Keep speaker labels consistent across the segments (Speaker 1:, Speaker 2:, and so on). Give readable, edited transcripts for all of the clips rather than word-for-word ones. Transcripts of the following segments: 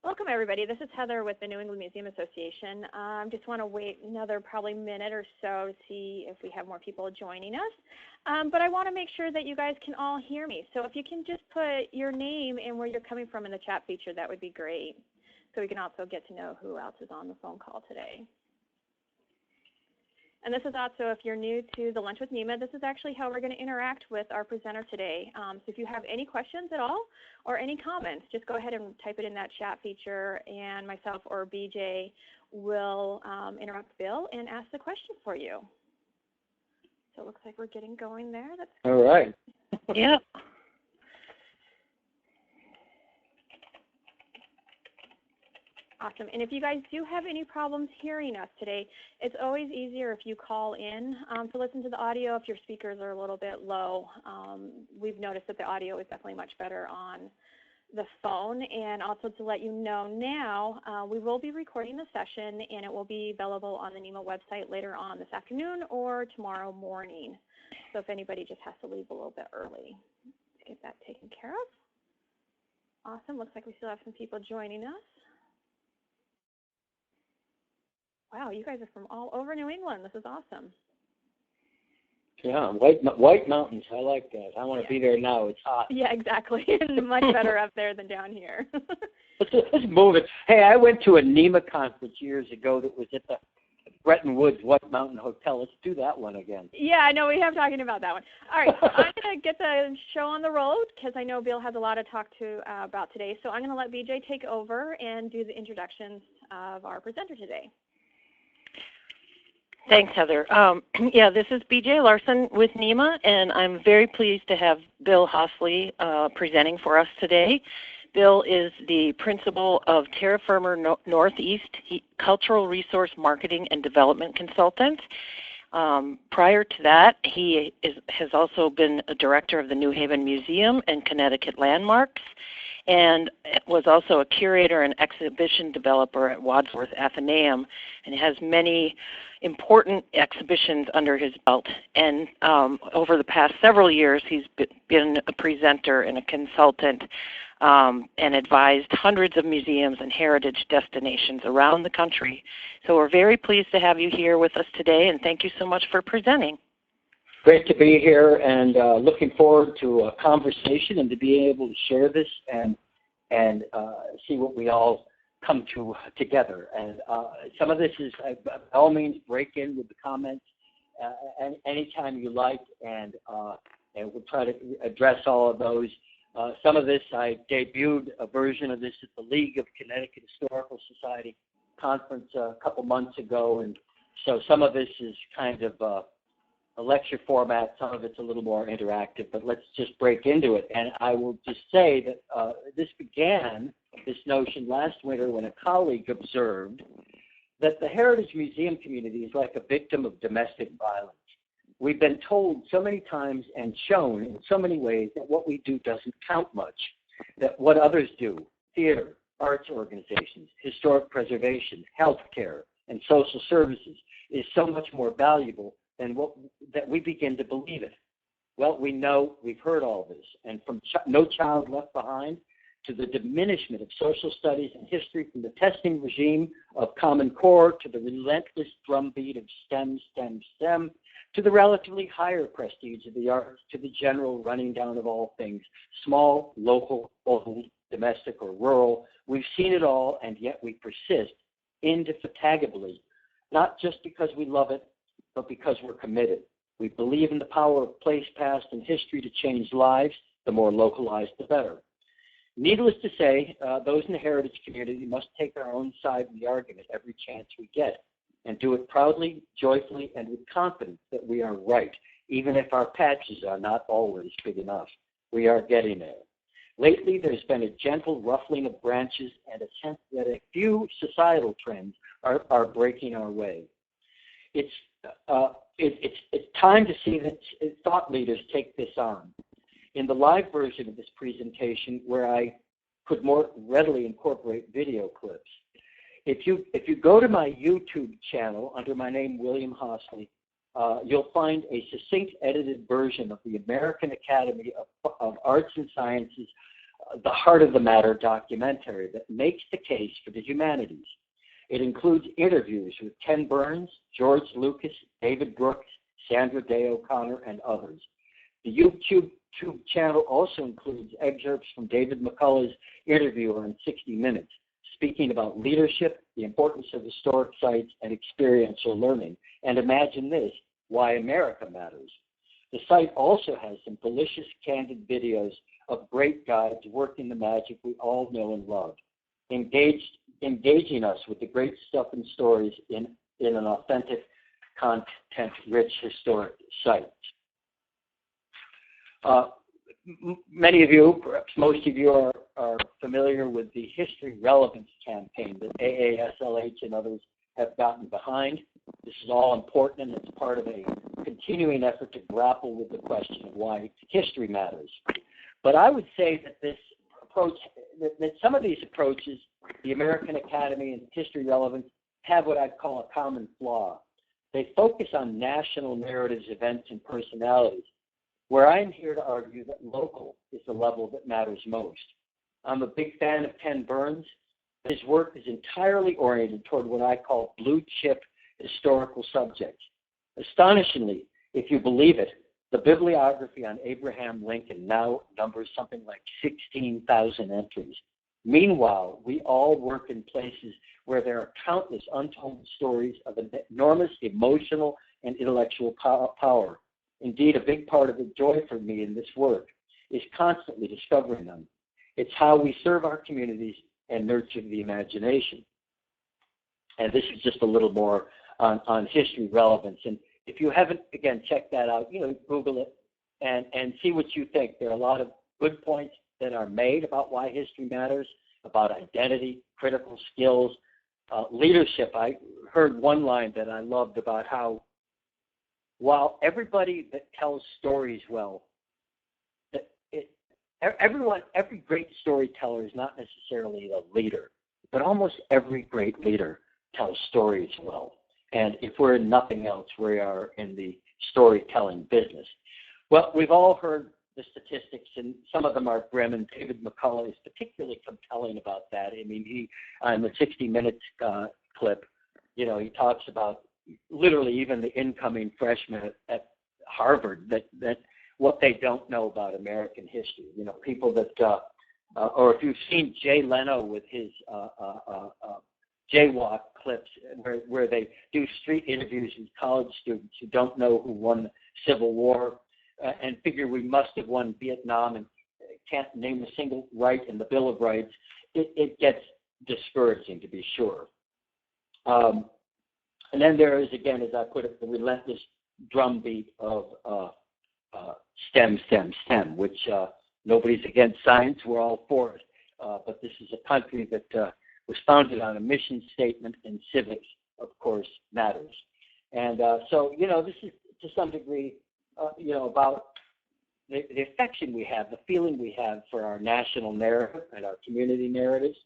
Speaker 1: Welcome, everybody. This is Heather with the New England Museum Association. Just want to wait another probably minute or so to see if we have more people joining us. But I want to make sure that you guys can all hear me. So if you can just put your name and where you're coming from in the chat feature, that would be great. So we can also get to know who else is on the phone call today. And this is also, if you're new to the Lunch with NEMA, this is actually how we're going to interact with our presenter today. So if you have any questions at all or any comments, just go ahead and type it in that chat feature, and myself or BJ will interrupt Bill and ask the question for you. So it looks like we're getting going there. That's good.
Speaker 2: All right.
Speaker 3: Yeah.
Speaker 1: Awesome. And if you guys do have any problems hearing us today, it's always easier if you call in to listen to the audio if your speakers are a little bit low. We've noticed that the audio is definitely much better on the phone. And also to let you know now, we will be recording the session, and it will be available on the NEMA website later on this afternoon or tomorrow morning. So if anybody just has to leave a little bit early, let's get that taken care of. Awesome. Looks like we still have some people joining us. Wow, you guys are from all over New England. This is awesome.
Speaker 2: Yeah, White Mountains. I like that. I want to be there now. It's hot.
Speaker 1: Yeah, exactly. Much better up there than down here.
Speaker 2: Let's move it. Hey, I went to a NEMA conference years ago that was at the Bretton Woods White Mountain Hotel. Let's do that one again.
Speaker 1: Yeah, I know. We have talking about that one. All right, so I'm going to get the show on the road because I know Bill has a lot to talk to about today. So I'm going to let BJ take over and do the introductions of our presenter today.
Speaker 3: Thanks, Heather. Yeah, this is BJ Larson with NEMA, and I'm very pleased to have Bill Hosley presenting for us today. Bill is the principal of Terra Firma Northeast Cultural Resource Marketing and Development Consultant. Prior to that, he has also been a director of the New Haven Museum and Connecticut Landmarks, and was also a curator and exhibition developer at Wadsworth Atheneum, and has many important exhibitions under his belt. And over the past several years, he's been a presenter and a consultant and advised hundreds of museums and heritage destinations around the country. So we're very pleased to have you here with us today, and thank you so much for presenting.
Speaker 2: Great to be here, and looking forward to a conversation and to being able to share this and see what we all come to together. And some of this is, by all means, break in with the comments anytime you like, and we'll try to address all of those. Some of this, I debuted a version of this at the League of Connecticut Historical Society conference a couple months ago, and so some of this is kind of a lecture format, some of it's a little more interactive, but let's just break into it. And I will just say that this notion last winter when a colleague observed that the Heritage Museum community is like a victim of domestic violence. We've been told so many times and shown in so many ways that what we do doesn't count much, that what others do, theater, arts organizations, historic preservation, healthcare, and social services, is so much more valuable than that we begin to believe it. Well, we know, we've heard all this, and from No Child Left Behind to the diminishment of social studies and history, from the testing regime of Common Core to the relentless drumbeat of STEM, to the relatively higher prestige of the arts, to the general running down of all things, small, local, old, domestic, or rural. We've seen it all, and yet we persist indefatigably, not just because we love it, but because we're committed. We believe in the power of place, past, and history to change lives. The more localized, the better. Needless to say, those in the heritage community must take our own side in the argument every chance we get, and do it proudly, joyfully, and with confidence that we are right, even if our patches are not always big enough. We are getting there. Lately, there's been a gentle ruffling of branches and a sense that a few societal trends are breaking our way. It's time to see that thought leaders take this on. In the live version of this presentation, where I could more readily incorporate video clips, if you go to my YouTube channel under my name, William Hosley, you'll find a succinct edited version of the American Academy of Arts and Sciences the Heart of the Matter documentary that makes the case for the humanities. It includes interviews with Ken Burns, George Lucas, David Brooks, Sandra Day O'Connor, and others. The YouTube channel also includes excerpts from David McCullough's interview on 60 Minutes, speaking about leadership, the importance of historic sites, and experiential learning. And imagine this, why America matters. The site also has some delicious, candid videos of great guides working the magic we all know and love, engaging us with the great stuff and stories in an authentic, content-rich historic site. Many of you, perhaps most of you, are familiar with the History Relevance campaign that AASLH and others have gotten behind. This is all important, and it's part of a continuing effort to grapple with the question of why history matters. But I would say that this approach, that some of these approaches, the American Academy and History Relevance, have what I'd call a common flaw. They focus on national narratives, events, and personalities, where I'm here to argue that local is the level that matters most. I'm a big fan of Ken Burns. His work is entirely oriented toward what I call blue chip historical subjects. Astonishingly, if you believe it, the bibliography on Abraham Lincoln now numbers something like 16,000 entries. Meanwhile, we all work in places where there are countless untold stories of enormous emotional and intellectual power. Indeed, a big part of the joy for me in this work is constantly discovering them. It's how we serve our communities and nurture the imagination. And this is just a little more on history relevance. And if you haven't, again, checked that out, Google it and see what you think. There are a lot of good points that are made about why history matters, about identity, critical skills, leadership. I heard one line that I loved about how while everybody that tells stories well, every great storyteller is not necessarily a leader, but almost every great leader tells stories well. And if we're in nothing else, we are in the storytelling business. Well, we've all heard the statistics, and some of them are grim, and David McCullough is particularly compelling about that. I mean, he, on the 60 Minutes clip, he talks about literally even the incoming freshmen at Harvard that what they don't know about American history. People that, or if you've seen Jay Leno with his jaywalk clips where they do street interviews with college students who don't know who won the Civil War and figure we must have won Vietnam and can't name a single right in the Bill of Rights, it gets discouraging, to be sure. And then there is, again, as I put it, the relentless drumbeat of STEM, which nobody's against science. We're all for it. But this is a country that was founded on a mission statement, and civics, of course, matters. And so, this is to some degree, about the affection we have, the feeling we have for our national narrative and our community narratives.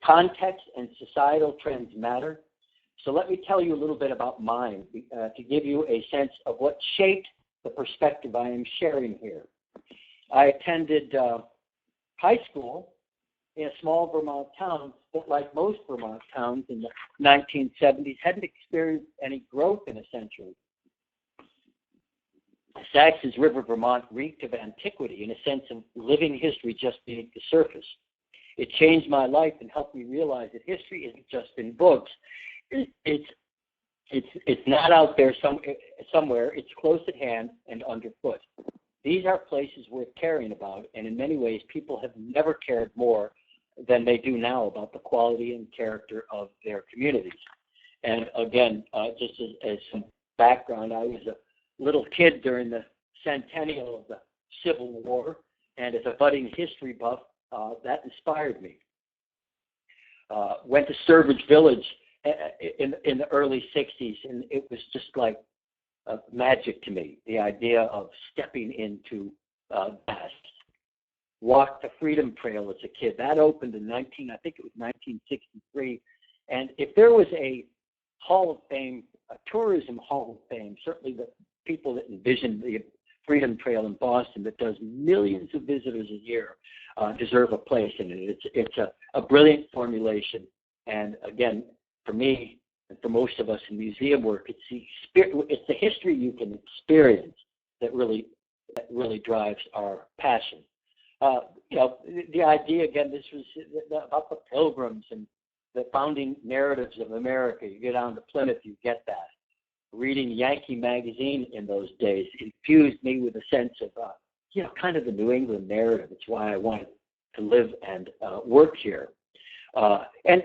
Speaker 2: Context and societal trends matter. So let me tell you a little bit about mine to give you a sense of what shaped the perspective I am sharing here. I attended high school in a small Vermont town that, like most Vermont towns in the 1970s, hadn't experienced any growth in a century. Saxon's River, Vermont reeked of antiquity in a sense of living history just beneath the surface. It changed my life and helped me realize that history isn't just in books. It's not out there somewhere. It's close at hand and underfoot. These are places worth caring about, and in many ways, people have never cared more than they do now about the quality and character of their communities. And again, just as some background, I was a little kid during the centennial of the Civil War, and as a budding history buff, that inspired me. Went to Sturbridge Village in the early 60s, and it was just like magic to me, the idea of stepping into past. Walked the Freedom Trail as a kid. That opened in 1963. And if there was a Hall of Fame, a tourism Hall of Fame, certainly the people that envisioned the Freedom Trail in Boston that does millions of visitors a year deserve a place in it. It's a brilliant formulation. And again, for me and for most of us in museum work, it's the history you can experience that really drives our passion. The idea, again, this was about the Pilgrims and the founding narratives of America. You get down to Plymouth, you get that. Reading Yankee magazine in those days infused me with a sense of, kind of the New England narrative. It's why I wanted to live and work here. And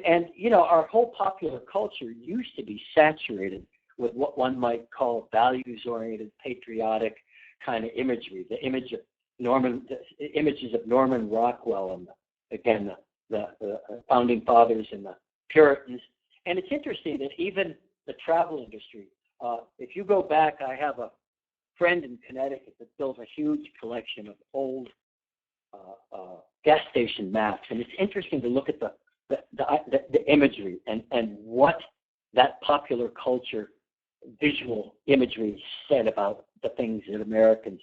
Speaker 2: our whole popular culture used to be saturated with what one might call values-oriented, patriotic kind of imagery. The images of Norman Rockwell and, again, the founding fathers and the Puritans. And it's interesting that even the travel industry, if you go back, I have a friend in Connecticut that built a huge collection of old gas station maps. And it's interesting to look at the imagery and what that popular culture visual imagery said about the things that Americans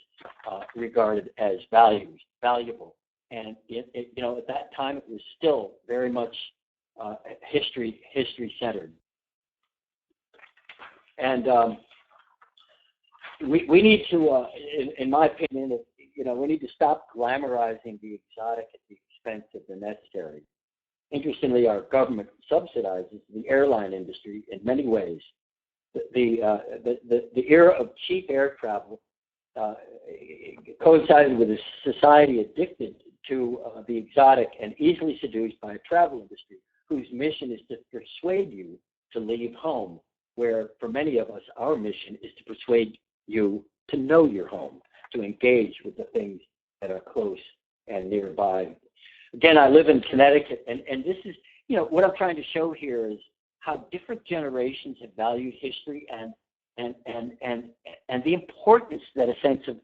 Speaker 2: regarded as valuable. And at that time, it was still very much history centered. And we need to, in my opinion, we need to stop glamorizing the exotic at the expense of the necessary. Interestingly, our government subsidizes the airline industry in many ways. The era of cheap air travel coincided with a society addicted to the exotic and easily seduced by a travel industry whose mission is to persuade you to leave home, where for many of us, our mission is to persuade you to know your home, to engage with the things that are close and nearby. Again, I live in Connecticut, and this is, what I'm trying to show here is how different generations have valued history and the importance that a sense of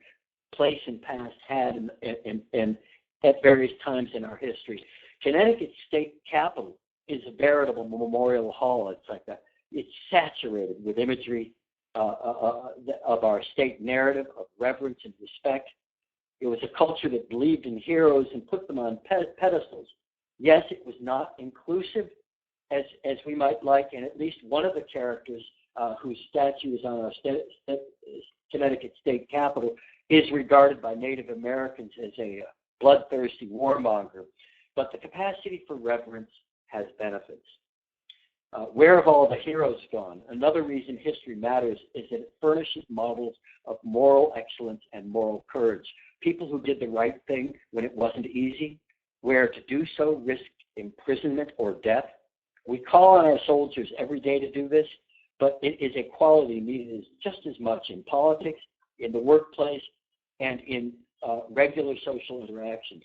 Speaker 2: place and past had in at various times in our history. Connecticut State Capitol is a veritable memorial hall. It's saturated with imagery of our state narrative of reverence and respect. It was a culture that believed in heroes and put them on pedestals. Yes, it was not inclusive as we might like, and at least one of the characters whose statue is on our Connecticut State Capitol is regarded by Native Americans as a bloodthirsty warmonger. But the capacity for reverence has benefits. Where have all the heroes gone? Another reason history matters is that it furnishes models of moral excellence and moral courage. People who did the right thing when it wasn't easy, where to do so risked imprisonment or death. We call on our soldiers every day to do this, but it is a quality needed just as much in politics, in the workplace, and in regular social interactions.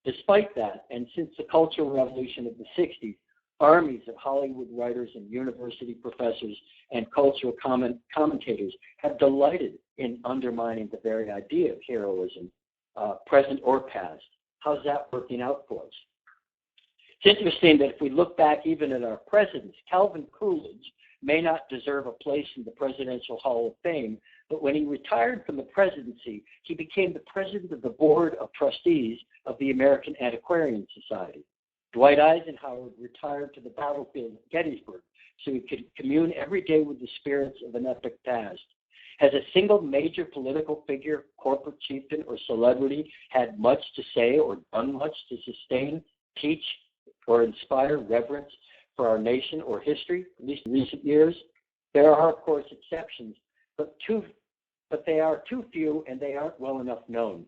Speaker 2: Despite that, and since the Cultural Revolution of the 60s, armies of Hollywood writers and university professors and cultural commentators have delighted in undermining the very idea of heroism, present or past. How's that working out for us? It's interesting that if we look back even at our presidents, Calvin Coolidge may not deserve a place in the Presidential Hall of Fame, but when he retired from the presidency, he became the president of the Board of Trustees of the American Antiquarian Society. Dwight Eisenhower retired to the battlefield of Gettysburg so he could commune every day with the spirits of an epic past. Has a single major political figure, corporate chieftain, or celebrity had much to say or done much to sustain, teach, or inspire reverence for our nation or history, at least in recent years? There are, of course, exceptions, but they are too few and they aren't well enough known.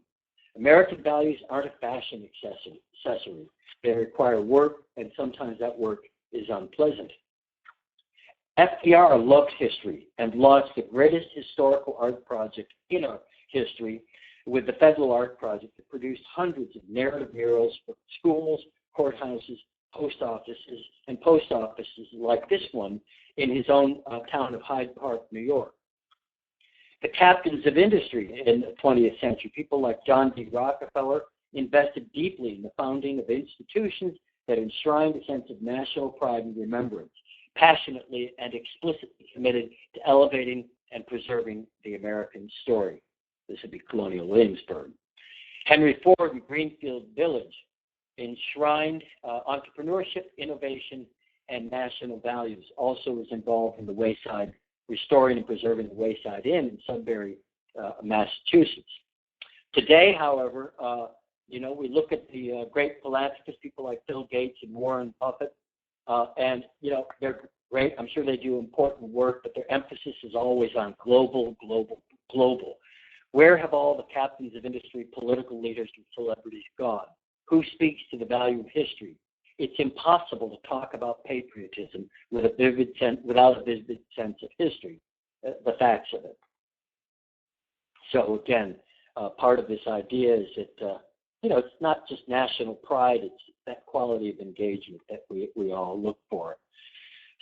Speaker 2: American values aren't a fashion accessory. They require work, and sometimes that work is unpleasant. FDR loved history and launched the greatest historical art project in our history with the Federal Art Project that produced hundreds of narrative murals for schools, courthouses, post offices like this one in his own town of Hyde Park, New York. The captains of industry in the 20th century, people like John D. Rockefeller, invested deeply in the founding of institutions that enshrined a sense of national pride and remembrance, passionately and explicitly committed to elevating and preserving the American story. The This would be Colonial Williamsburg. Henry Ford and Greenfield Village enshrined entrepreneurship, innovation, and national values. Also was involved in the Wayside, restoring and preserving the Wayside Inn in Sudbury, Massachusetts. Today, however, we look at the great philanthropists, people like Bill Gates and Warren Buffett, and, they're great. I'm sure they do important work, but their emphasis is always on global, global, global. Where have all the captains of industry, political leaders, and celebrities gone? Who speaks to the value of history? It's impossible to talk about patriotism without a vivid sense of history, the facts of it. So again, part of this idea is that, it's not just national pride, it's that quality of engagement that we all look for.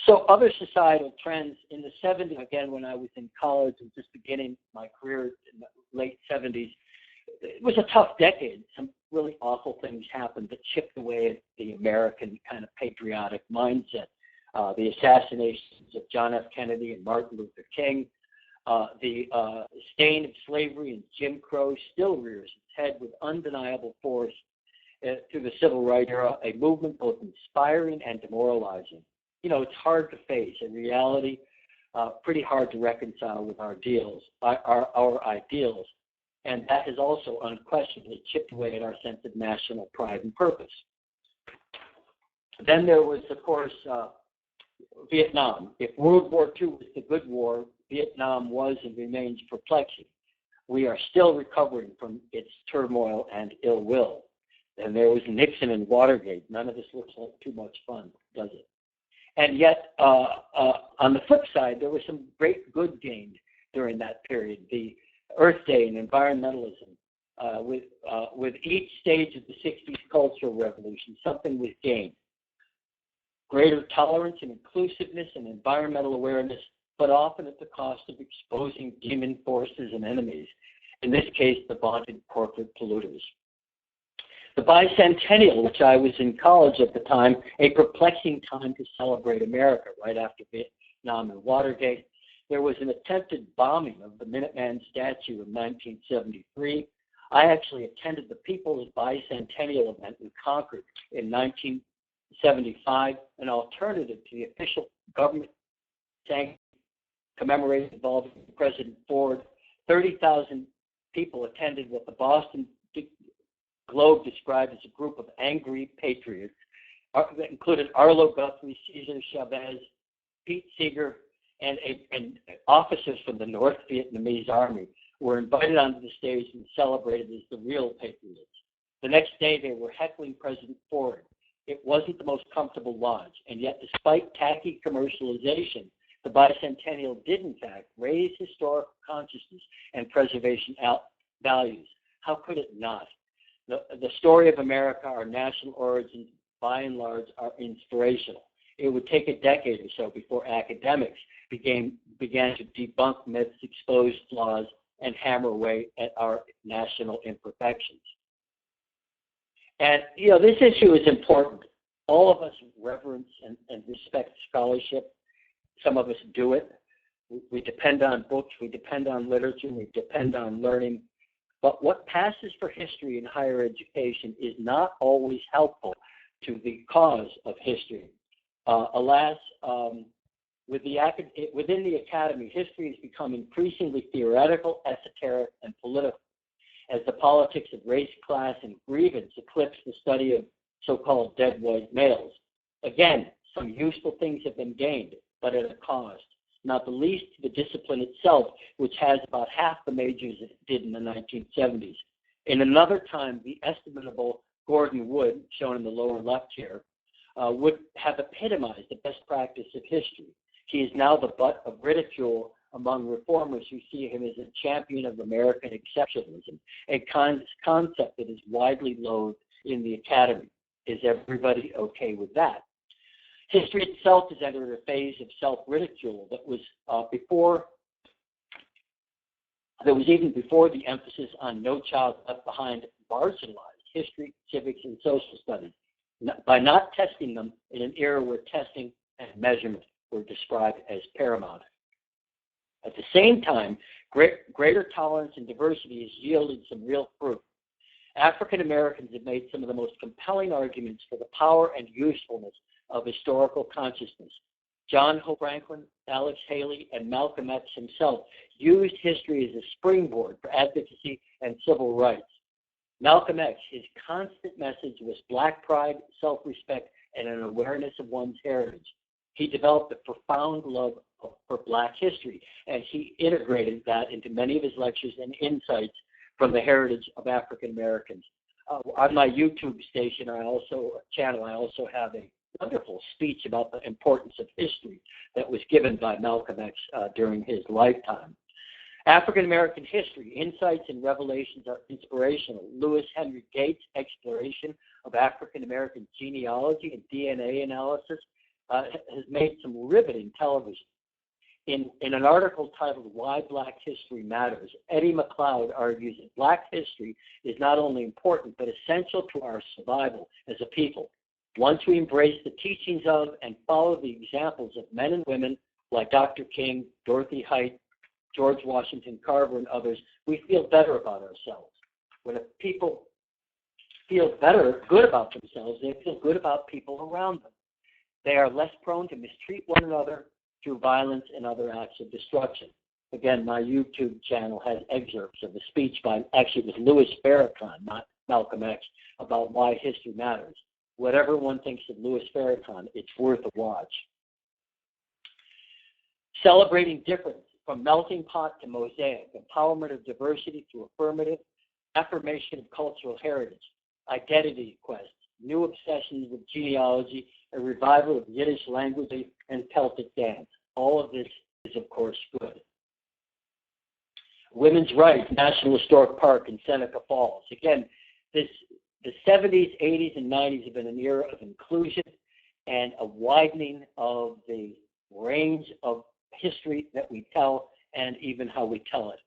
Speaker 2: So other societal trends in the 70s, again, when I was in college and just beginning my career in the late 70s, it was a tough decade. Some really awful things happened that chipped away at the American kind of patriotic mindset. The assassinations of John F. Kennedy and Martin Luther King, the stain of slavery and Jim Crow still rears its head with undeniable force through the civil rights era, a movement both inspiring and demoralizing. It's hard to face, in reality, pretty hard to reconcile with our ideals, and that has also unquestionably chipped away at our sense of national pride and purpose. Then there was, of course, Vietnam. If World War II was the good war, Vietnam was and remains perplexing. We are still recovering from its turmoil and ill will. And there was Nixon and Watergate. None of this looks like too much fun, does it? And yet, on the flip side, there was some great good gained during that period. The Earth Day and environmentalism, with each stage of the 60s cultural revolution, something was gained. Greater tolerance and inclusiveness and environmental awareness, but often at the cost of exposing demon forces and enemies, in this case, the vaunted corporate polluters. The Bicentennial, which I was in college at the time, a perplexing time to celebrate America right after Vietnam and Watergate. There was an attempted bombing of the Minuteman statue in 1973. I actually attended the People's Bicentennial event in Concord in 1975, an alternative to the official government sanctioned commemoration involving President Ford. 30,000 people attended what the Boston Globe described as a group of angry patriots that included Arlo Guthrie, Cesar Chavez, Pete Seeger, and officers from the North Vietnamese Army were invited onto the stage and celebrated as the real patriots. The next day, they were heckling President Ford. It wasn't the most comfortable lodge, and yet despite tacky commercialization, the Bicentennial did, in fact, raise historical consciousness and preservation values. How could it not? The story of America, our national origins, by and large, are inspirational. It would take a decade or so before academics began to debunk myths, expose flaws, and hammer away at our national imperfections. And, this issue is important. All of us reverence and respect scholarship. Some of us do it. We depend on books, we depend on literature, we depend on learning. But what passes for history in higher education is not always helpful to the cause of history. Alas, within the academy, history has become increasingly theoretical, esoteric, and political, as the politics of race, class, and grievance eclipse the study of so-called dead white males. Again, some useful things have been gained, but at a cost, not the least to the discipline itself, which has about half the majors it did in the 1970s. In another time, the estimable Gordon Wood, shown in the lower left here, would have epitomized the best practice of history. He is now the butt of ridicule among reformers who see him as a champion of American exceptionalism, a concept that is widely loathed in the academy. Is everybody okay with that? History itself has entered a phase of self-ridicule that was even before the emphasis on No Child Left Behind marginalized history, civics, and social studies by not testing them in an era where testing and measurement were described as paramount. At the same time, greater tolerance and diversity has yielded some real fruit. African Americans have made some of the most compelling arguments for the power and usefulness of historical consciousness. John Hope Franklin, Alex Haley, and Malcolm X himself used history as a springboard for advocacy and civil rights. Malcolm X, his constant message was Black pride, self-respect, and an awareness of one's heritage. He developed a profound love for Black history, and he integrated that into many of his lectures and insights from the heritage of African Americans. On my YouTube station, I also have a wonderful speech about the importance of history that was given by Malcolm X during his lifetime. African American history, insights and revelations are inspirational. Lewis Henry Gates' exploration of African American genealogy and DNA analysis has made some riveting television. In an article titled Why Black History Matters, Eddie McCullough argues that Black history is not only important but essential to our survival as a people. Once we embrace the teachings of and follow the examples of men and women like Dr. King, Dorothy Height, George Washington Carver, and others, we feel better about ourselves. When people feel good about themselves, they feel good about people around them. They are less prone to mistreat one another through violence and other acts of destruction. Again, my YouTube channel has excerpts of the speech it was Louis Farrakhan, not Malcolm X, about why history matters. Whatever one thinks of Louis Farrakhan, it's worth a watch. Celebrating difference, from melting pot to mosaic, empowerment of diversity through affirmation of cultural heritage, identity quests, new obsessions with genealogy, a revival of Yiddish language and Celtic dance. All of this is, of course, good. Women's rights, National Historic Park in Seneca Falls. Again, the 70s, 80s, and 90s have been an era of inclusion and a widening of the range of history that we tell and even how we tell it.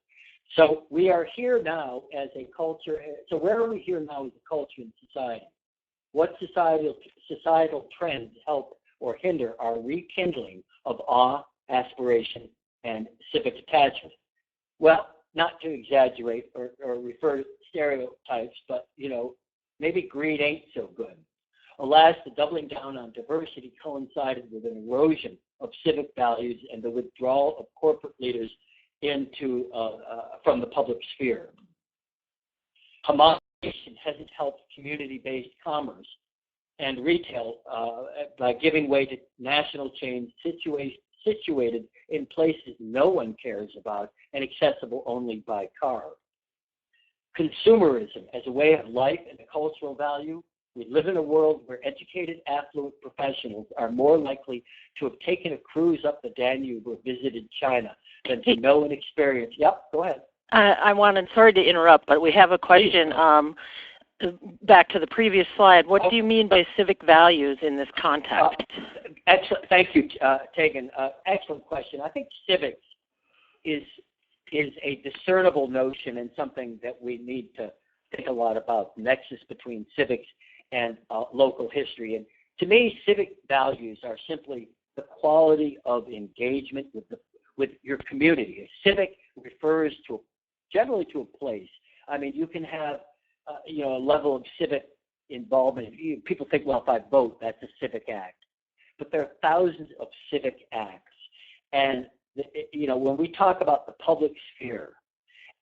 Speaker 2: So we are here now as a culture. So where are we here now as a culture and society? What societal trends help or hinder our rekindling of awe, aspiration, and civic attachment? Well, not to exaggerate or refer to stereotypes, but, maybe greed ain't so good. Alas, the doubling down on diversity coincided with an erosion of civic values and the withdrawal of corporate leaders from the public sphere. Homogenization hasn't helped community-based commerce and retail by giving way to national chains situated in places no one cares about and accessible only by car. Consumerism as a way of life and a cultural value. We live in a world where educated, affluent professionals are more likely to have taken a cruise up the Danube or visited China than to know and experience. Yep, go ahead.
Speaker 3: Sorry to interrupt, but we have a question back to the previous slide. What do you mean by civic values in this context?
Speaker 2: Excellent. Thank you, Tegan. Excellent question. I think civics is a discernible notion and something that we need to think a lot about, the nexus between civics and local history. And to me, civic values are simply the quality of engagement with your community. A civic refers generally to a place. I mean, you can have a level of civic involvement. People think, well, if I vote, that's a civic act. But there are thousands of civic acts. And, when we talk about the public sphere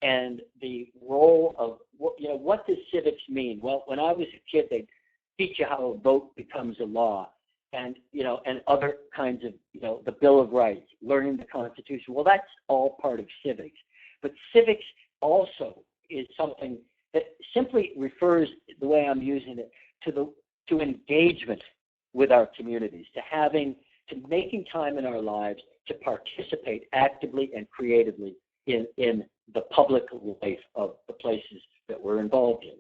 Speaker 2: and the role of, what does civics mean? Well, when I was a kid, they'd teach you how a vote becomes a law and other kinds of, the Bill of Rights, learning the Constitution. Well, that's all part of civics. But civics also is something that simply refers, the way I'm using it, to engagement with our communities, to making time in our lives to participate actively and creatively in the public life of the places that we're involved in.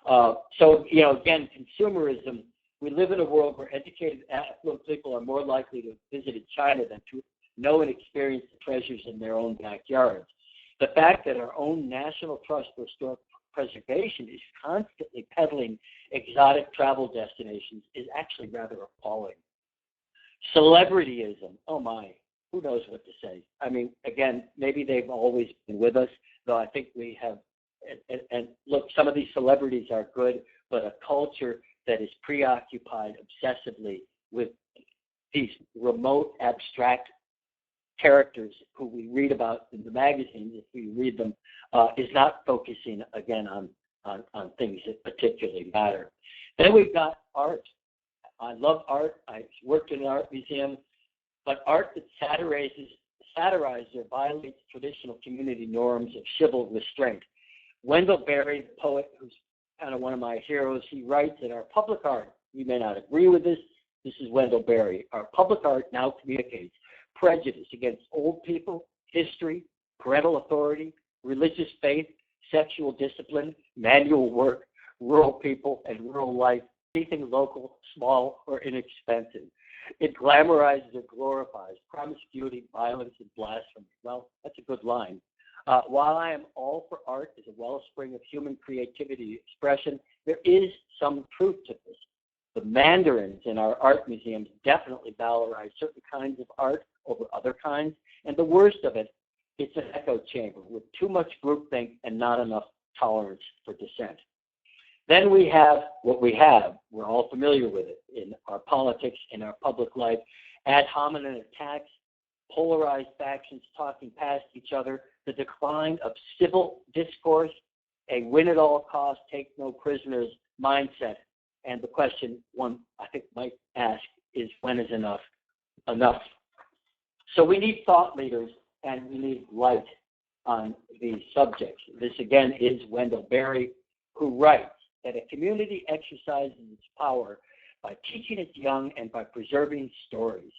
Speaker 2: Again, consumerism, we live in a world where educated, affluent people are more likely to have visited China than to know and experience the treasures in their own backyards. The fact that our own National Trust for Historic Preservation is constantly peddling exotic travel destinations is actually rather appalling. Celebrityism, oh my, who knows what to say? I mean, again, maybe they've always been with us, though I think we have, and look, some of these celebrities are good, but a culture that is preoccupied obsessively with these remote, abstract characters who we read about in the magazines, if we read them, is not focusing, again, on things that particularly matter. Then we've got art. I love art. I worked in an art museum, but art that satirizes or violates traditional community norms of civil restraint. Wendell Berry, the poet, who's kind of one of my heroes, he writes that our public art, you may not agree with this is Wendell Berry, our public art now communicates prejudice against old people, history, parental authority, religious faith, sexual discipline, manual work, rural people, and rural life, anything local, small, or inexpensive. It glamorizes or glorifies promiscuity, violence, and blasphemy. Well, that's a good line. While I am all for art as a wellspring of human creativity expression, there is some truth to this. The mandarins in our art museums definitely valorize certain kinds of art over other kinds, and the worst of it, it's an echo chamber with too much groupthink and not enough tolerance for dissent. Then we have what we have. We're all familiar with it in our politics, in our public life. Ad hominem attacks, polarized factions talking past each other, the decline of civil discourse, a win-at-all-cost, take-no-prisoners mindset. And the question one, I think, might ask is, when is enough enough? So we need thought leaders and we need light on these subjects. This, again, is Wendell Berry, who writes that a community exercises its power by teaching its young and by preserving stories.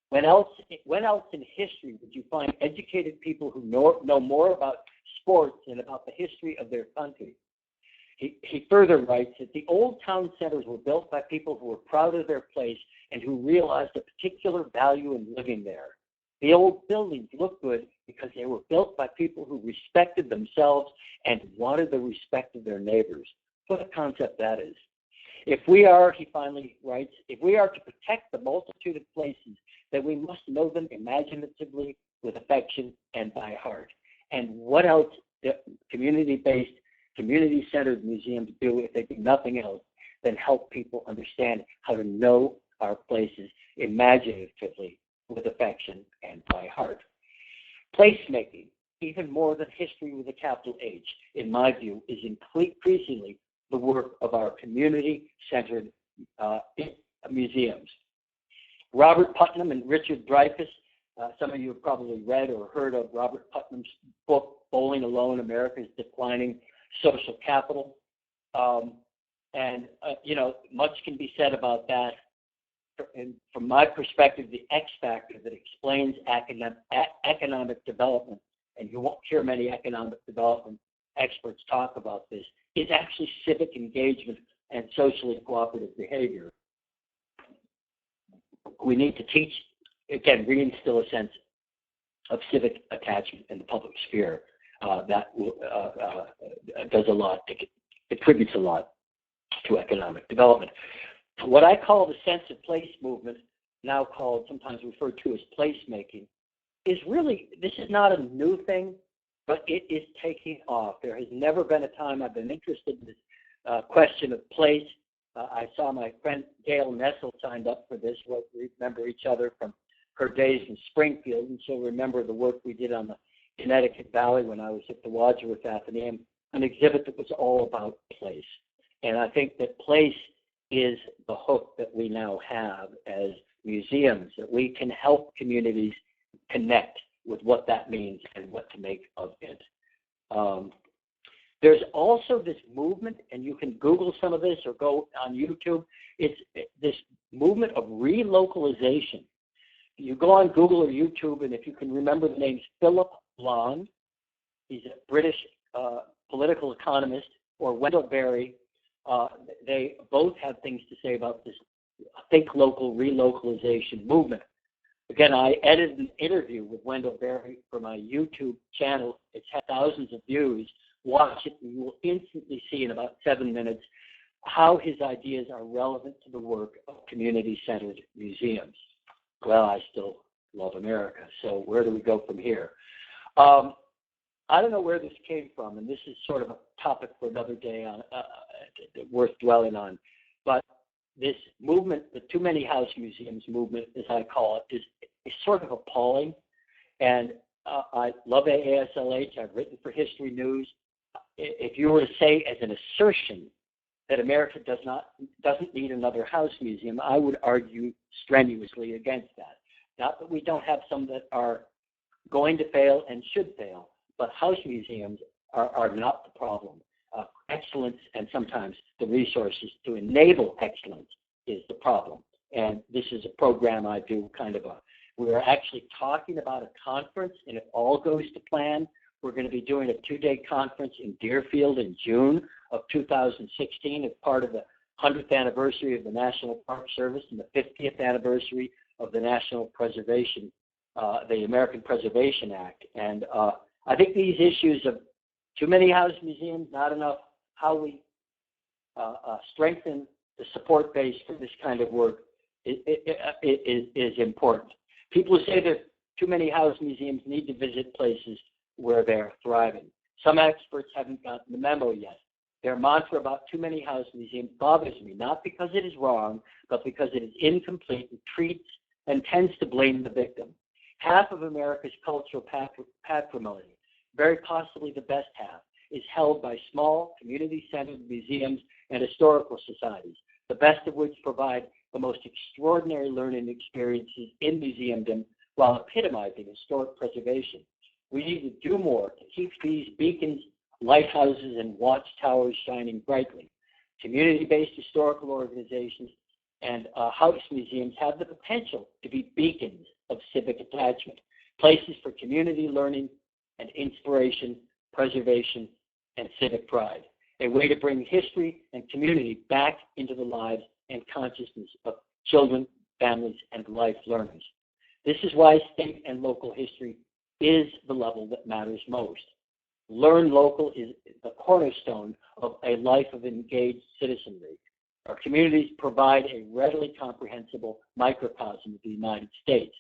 Speaker 2: When else in history would you find educated people who know more about sports than about the history of their country? He further writes that the old town centers were built by people who were proud of their place and who realized a particular value in living there. The old buildings look good because they were built by people who respected themselves and wanted the respect of their neighbors. What a concept that is. If we are, he finally writes, if we are to protect the multitude of places, then we must know them imaginatively, with affection, and by heart. And what else do community-based, community-centered museums do if they do nothing else than help people understand how to know our places imaginatively, with affection, and by heart? Placemaking, even more than history with a capital H, in my view, is increasingly the work of our community-centered museums. Robert Putnam and Richard Dreyfuss, some of you have probably read or heard of Robert Putnam's book, Bowling Alone, America's Declining Social Capital. Much can be said about that. And from my perspective, the X factor that explains economic development, and you won't hear many economic development experts talk about this, is actually civic engagement and socially cooperative behavior. We need to teach, again, reinstill a sense of civic attachment in the public sphere. That does a lot, contributes a lot to economic development. What I call the sense of place movement, now called, sometimes referred to as placemaking, is really, this is not a new thing, but it is taking off. There has never been a time I've been interested in this question of place. I saw my friend Gail Nestle signed up for this. We remember each other from her days in Springfield, and she'll remember the work we did on the Connecticut Valley when I was at the Wadsworth Athenaeum, an exhibit that was all about place. And I think that place is the hook that we now have as museums, that we can help communities connect with what that means and what to make of it. There's also this movement, and you can Google some of this or go on YouTube. It's this movement of relocalization. You go on Google or YouTube, and if you can remember the names Philip Blond, he's a British political economist, or Wendell Berry, they both have things to say about this think local relocalization movement. Again, I edited an interview with Wendell Berry for my YouTube channel. It's had thousands of views. Watch it, and you will instantly see in about 7 minutes how his ideas are relevant to the work of community-centered museums. Well, I still love America. So where do we go from here? I don't know where this came from, and this is sort of a topic for another day on, worth dwelling on. But this movement, the Too Many House Museums movement, as I call it, is sort of appalling. And I love AASLH. I've written for History News. If you were to say as an assertion that America doesn't need another house museum, I would argue strenuously against that. Not that we don't have some that are going to fail and should fail, but house museums are not the problem. Excellence and sometimes the resources to enable excellence is the problem. And this is a program I do we're actually talking about a conference, and if all goes to plan, we're going to be doing a 2-day conference in Deerfield in June of 2016 as part of the 100th anniversary of the National Park Service and the 50th anniversary of the the American Preservation Act. And I think these issues of too many house museums, not enough, how we strengthen the support base for this kind of work is important. People who say that too many house museums need to visit places where they're thriving. Some experts haven't gotten the memo yet. Their mantra about too many house museums bothers me, not because it is wrong, but because it is incomplete and treats and tends to blame the victim. Half of America's cultural patrimony, very possibly the best half, is held by small, community-centered museums and historical societies, the best of which provide the most extraordinary learning experiences in museumdom while epitomizing historic preservation. We need to do more to keep these beacons, lighthouses, and watchtowers shining brightly. Community-based historical organizations and house museums have the potential to be beacons of civic attachment, places for community learning and inspiration, preservation, and civic pride, a way to bring history and community back into the lives and consciousness of children, families, and life learners. This is why state and local history is the level that matters most. Learn local is the cornerstone of a life of engaged citizenry. Our communities provide a readily comprehensible microcosm of the United States.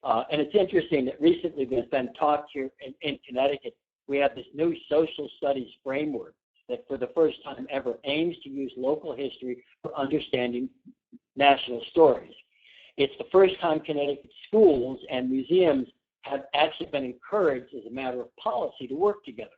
Speaker 2: And it's interesting that recently there's been talk here in Connecticut. We have this new social studies framework that for the first time ever aims to use local history for understanding national stories. It's the first time Connecticut schools and museums have actually been encouraged as a matter of policy to work together.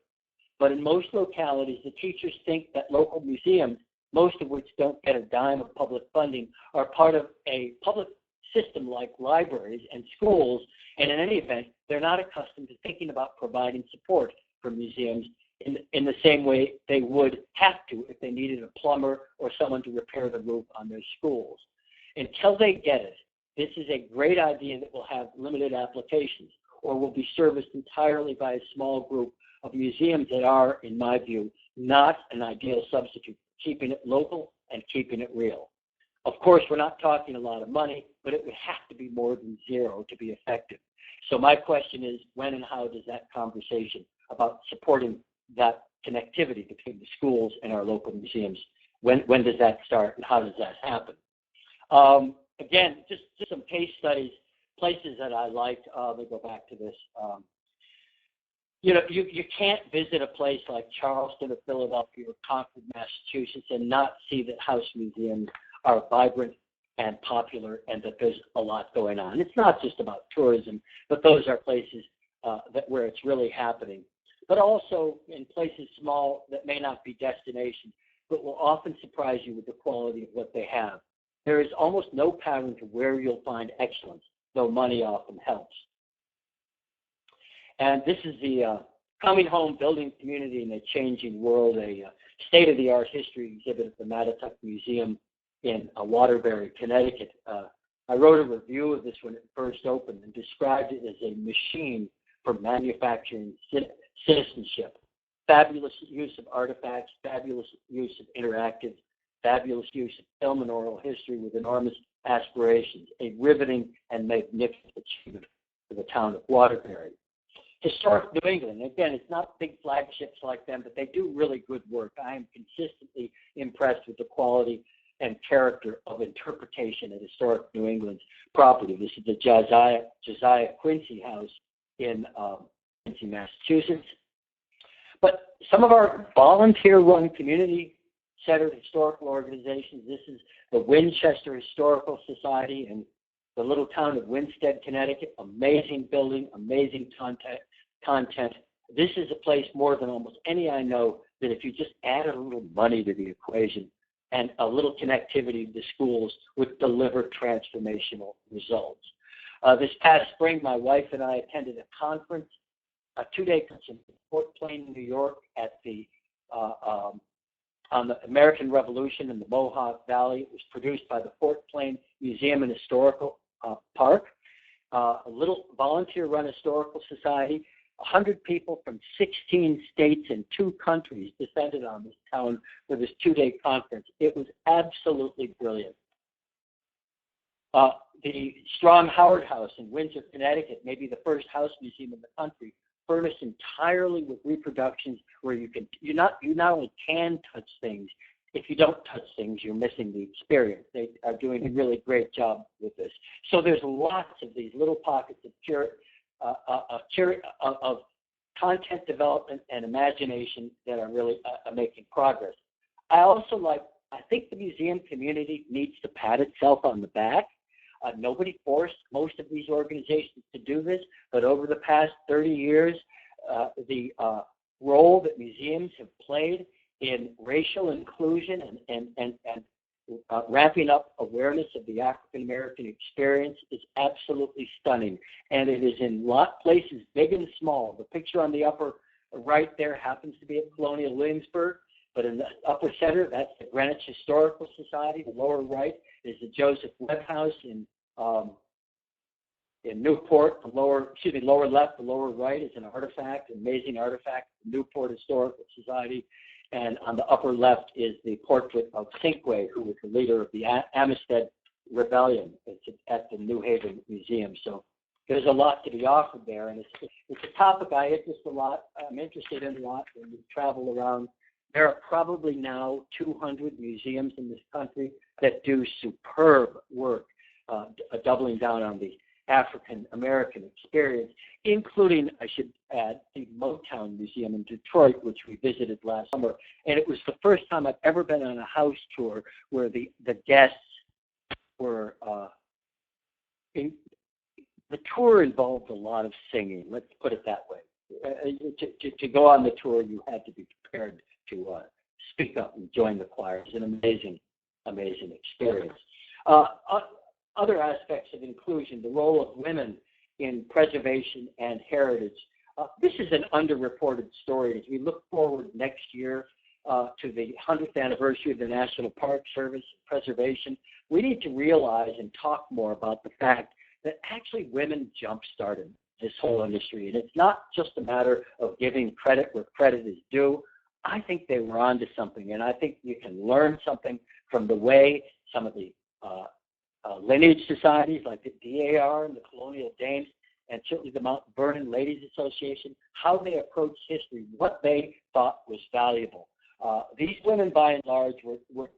Speaker 2: But in most localities, the teachers think that local museums, most of which don't get a dime of public funding, are part of a public system like libraries and schools, and in any event, they're not accustomed to thinking about providing support for museums in the same way they would have to if they needed a plumber or someone to repair the roof on their schools. Until they get it, this is a great idea that will have limited applications or will be serviced entirely by a small group of museums that are, in my view, not an ideal substitute for keeping it local and keeping it real. Of course, we're not talking a lot of money, but it would have to be more than zero to be effective. So my question is, when and how does that conversation about supporting that connectivity between the schools and our local museums, when does that start and how does that happen? Again, just some case studies, places that I liked. Let me go back to this. You can't visit a place like Charleston or Philadelphia or Concord, Massachusetts, and not see that house museums are vibrant and popular and that there's a lot going on. It's not just about tourism, but those are places where it's really happening. But also in places small that may not be destinations, but will often surprise you with the quality of what they have. There is almost no pattern to where you'll find excellence, though money often helps. And this is the Coming Home, Building Community in a Changing World, a state-of-the-art history exhibit at the Mattatuck Museum in Waterbury, Connecticut. I wrote a review of this when it first opened and described it as a machine for manufacturing citizenship. Fabulous use of artifacts, fabulous use of interactive, fabulous use of film and oral history with enormous aspirations, a riveting and magnificent achievement for the town of Waterbury. Historic New England, again, it's not big flagships like them, but they do really good work. I am consistently impressed with the quality and character of interpretation at historic New England's property. This is the Josiah Quincy House in Quincy, Massachusetts. But some of our volunteer-run community-centered historical organizations, this is the Winchester Historical Society in the little town of Winsted, Connecticut. Amazing building, amazing content. This is a place more than almost any I know that if you just add a little money to the equation and a little connectivity to schools would deliver transformational results. This past spring, my wife and I attended a conference, a 2-day conference in Fort Plain, New York, at the on the American Revolution in the Mohawk Valley. It was produced by the Fort Plain Museum and Historical Park, a little volunteer-run historical society. 100 people from 16 states and 2 countries descended on this town for this 2-day conference. It was absolutely brilliant. The Strong Howard House in Windsor, Connecticut, maybe the first house museum in the country, furnished entirely with reproductions where you not only can touch things. If you don't touch things, you're missing the experience. They are doing a really great job with this. So there's lots of these little pockets of content development and imagination that are really making progress. I think the museum community needs to pat itself on the back. Nobody forced most of these organizations to do this, but over the past 30 years, the role that museums have played in racial inclusion and ramping up awareness of the African-American experience is absolutely stunning. And it is in places big and small. The picture on the upper right there happens to be at Colonial Williamsburg, but in the upper center, that's the Greenwich Historical Society. The lower right is the Joseph Webb House in Newport. The lower left, the lower right is an artifact, amazing artifact, the Newport Historical Society. And on the upper left is the portrait of Cinque, who was the leader of the Amistad Rebellion. It's at the New Haven Museum. So there's a lot to be offered there, and it's a topic I'm interested in a lot when we travel around. There are probably now 200 museums in this country that do superb work, doubling down on the African-American experience, including, I should add, the Motown Museum in Detroit, which we visited last summer. And it was the first time I've ever been on a house tour where the guests were, the tour involved a lot of singing, let's put it that way. To go on the tour, you had to be prepared to speak up and join the choir. It was an amazing experience. Other aspects of inclusion, the role of women in preservation and heritage. This is an underreported story. As we look forward next year to the 100th anniversary of the National Park Service preservation, we need to realize and talk more about the fact that actually women jump-started this whole industry. And it's not just a matter of giving credit where credit is due. I think they were onto something, and I think you can learn something from the way some of the lineage societies like the DAR and the Colonial Dames, and certainly the Mount Vernon Ladies Association, how they approached history, what they thought was valuable. These women, by and large, were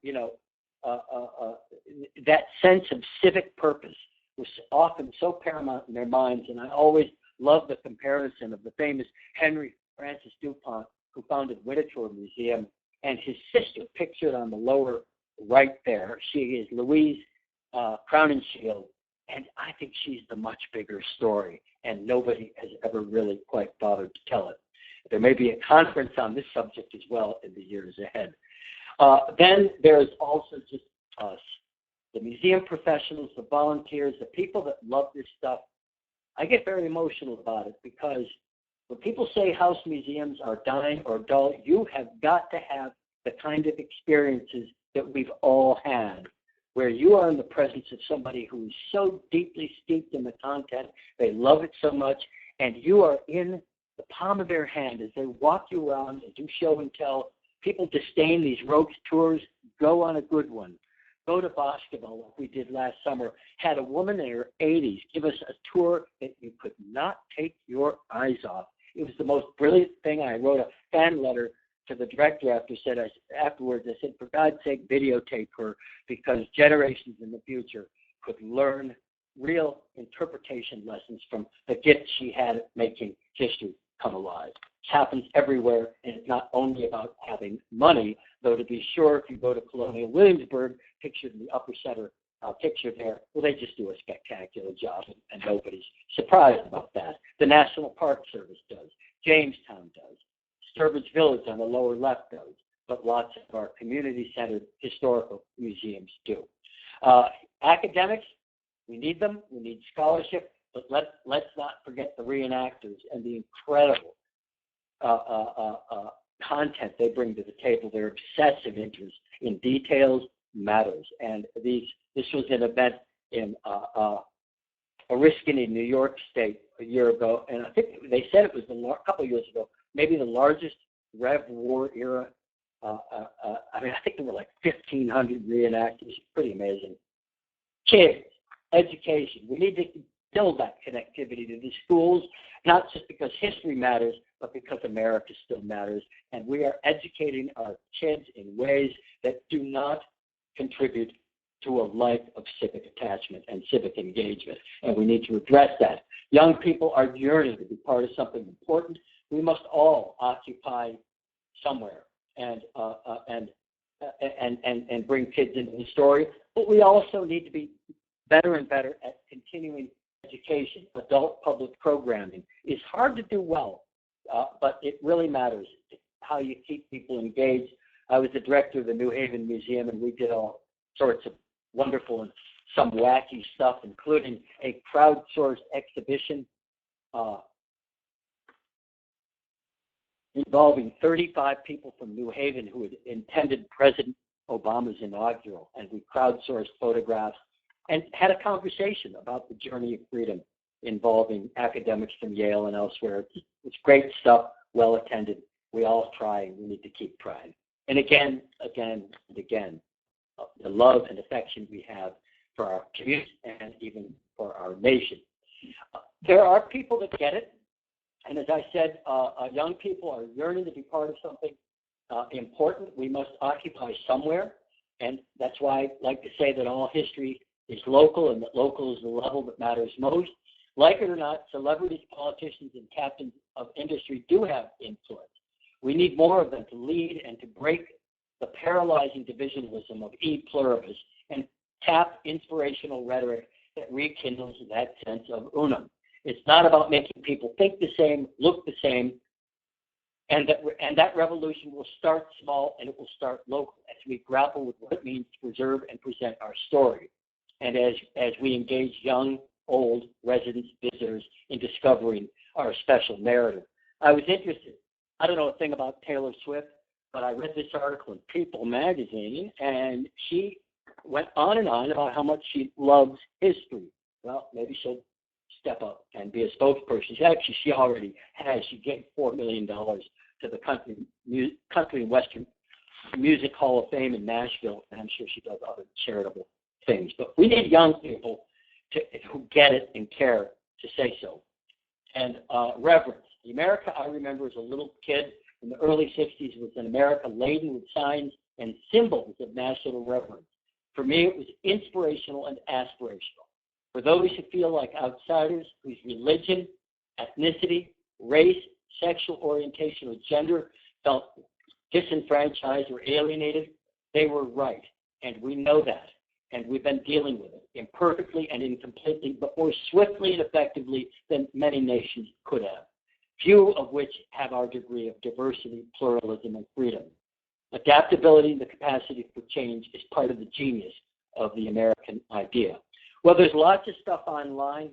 Speaker 2: that sense of civic purpose was often so paramount in their minds, and I always love the comparison of the famous Henry Francis DuPont, who founded Winchester Museum, and his sister, pictured on the lower right there. She is Louise Crowninshield, and I think she's the much bigger story, and nobody has ever really quite bothered to tell it. There may be a conference on this subject as well in the years ahead. Then there's also just us, the museum professionals, the volunteers, the people that love this stuff. I get very emotional about it because when people say house museums are dying or dull, you have got to have the kind of experiences that we've all had, where you are in the presence of somebody who is so deeply steeped in the content, they love it so much, and you are in the palm of their hand as they walk you around and do show and tell. People disdain these rogues tours. Go on a good one. Go to Basketball, like we did last summer. Had a woman in her 80s give us a tour that you could not take your eyes off. It was the most brilliant thing. I wrote a fan letter to the director afterwards, I said, for God's sake, videotape her, because generations in the future could learn real interpretation lessons from the gift she had at making history come alive. It happens everywhere, and it's not only about having money, though to be sure, if you go to Colonial Williamsburg, pictured in the upper center picture there, well, they just do a spectacular job, and nobody's surprised about that. The National Park Service does. Jamestown does. Sturbridge Village on the lower left does, but lots of our community-centered historical museums do. Academics, we need them. We need scholarship, but let's not forget the reenactors and the incredible content they bring to the table. Their obsessive interest in details matters. And this was an event in Oriskany, New York State, a year ago, and I think they said it was a couple of years ago, maybe the largest Rev War era. I think there were like 1,500 reenactors. Pretty amazing. Kids, education. We need to build that connectivity to the schools, not just because history matters, but because America still matters. And we are educating our kids in ways that do not contribute to a life of civic attachment and civic engagement. And we need to address that. Young people are yearning to be part of something important. We must all occupy somewhere and bring kids into the story. But we also need to be better and better at continuing education. Adult public programming is hard to do well, but it really matters how you keep people engaged. I was the director of the New Haven Museum, and we did all sorts of wonderful and some wacky stuff, including a crowdsourced exhibition involving 35 people from New Haven who had attended President Obama's inaugural, and we crowdsourced photographs and had a conversation about the journey of freedom involving academics from Yale and elsewhere. It's great stuff, well attended. We all try, and we need to keep trying. And again, and again, the love and affection we have for our community and even for our nation. There are people that get it, and as I said, young people are yearning to be part of something important. We must occupy somewhere, and that's why I like to say that all history is local, and that local is the level that matters most. Like it or not, celebrities, politicians, and captains of industry do have influence. We need more of them to lead and to break the paralyzing divisionalism of e pluribus and tap inspirational rhetoric that rekindles that sense of unum. It's not about making people think the same, look the same, and that revolution will start small, and it will start local as we grapple with what it means to preserve and present our story, and as we engage young, old, residents, visitors in discovering our special narrative. I was interested. I don't know a thing about Taylor Swift, but I read this article in People magazine, and she went on and on about how much she loves history. Well, maybe she'll step up and be a spokesperson. She already has. She gave $4 million to the Country and Western Music Hall of Fame in Nashville, and I'm sure she does other charitable things. But we need young people who get it and care to say so. And reverence. The America I remember as a little kid in the early 60s was an America laden with signs and symbols of national reverence. For me, it was inspirational and aspirational. For those who feel like outsiders, whose religion, ethnicity, race, sexual orientation, or gender felt disenfranchised or alienated, they were right, and we know that. And we've been dealing with it imperfectly and incompletely, but more swiftly and effectively than many nations could have, few of which have our degree of diversity, pluralism, and freedom. Adaptability and the capacity for change is part of the genius of the American idea. Well, there's lots of stuff online.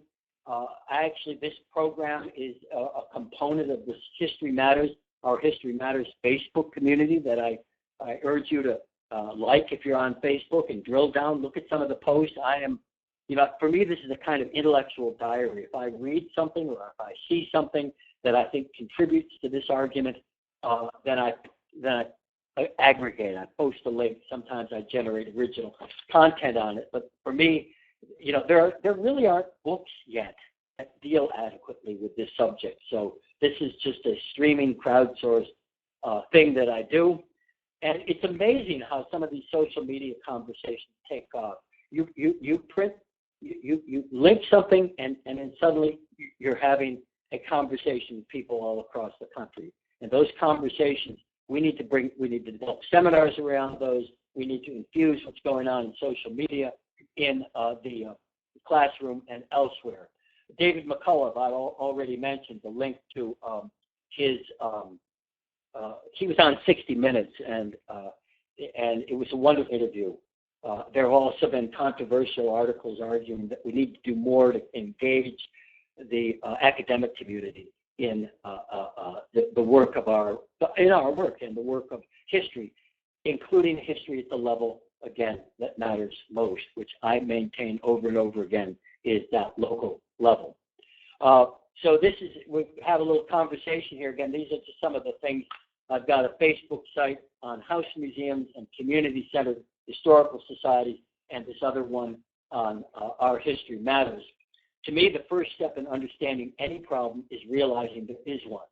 Speaker 2: Actually, this program is a component of this History Matters, our History Matters Facebook community that I urge you to like if you're on Facebook and drill down, look at some of the posts. For me, this is a kind of intellectual diary. If I read something or if I see something that I think contributes to this argument, then I aggregate. I post a link. Sometimes I generate original content on it. But for me, there really aren't books yet that deal adequately with this subject. So this is just a streaming, crowdsourced thing that I do. And it's amazing how some of these social media conversations take off. You link something, and then suddenly you're having a conversation with people all across the country. And those conversations, we need to develop seminars around those. We need to infuse what's going on in social media in the classroom and elsewhere. David McCullough, I already mentioned the link to his. He was on 60 Minutes, and it was a wonderful interview. There have also been controversial articles arguing that we need to do more to engage the academic community in the work of our work and the work of history, including history at the level, again, that matters most, which I maintain over and over again is that local level. So we have a little conversation here. Again, these are just some of the things. I've got a Facebook site on house museums and community-centered historical societies, and this other one on Our History Matters. To me, the first step in understanding any problem is realizing there is one.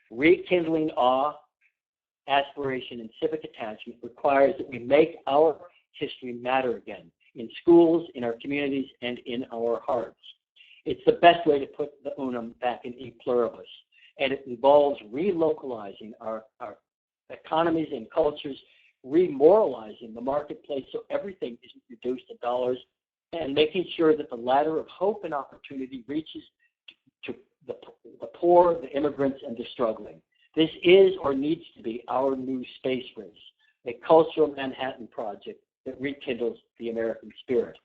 Speaker 2: Rekindling awe, aspiration, and civic attachment requires that we make our history matter again in schools, in our communities, and in our hearts. It's the best way to put the unum back in e pluribus, and it involves relocalizing our economies and cultures, remoralizing the marketplace so everything isn't reduced to dollars, and making sure that the ladder of hope and opportunity reaches to the poor, the immigrants, and the struggling. This is or needs to be our new space race, a cultural Manhattan project that rekindles the American spirit.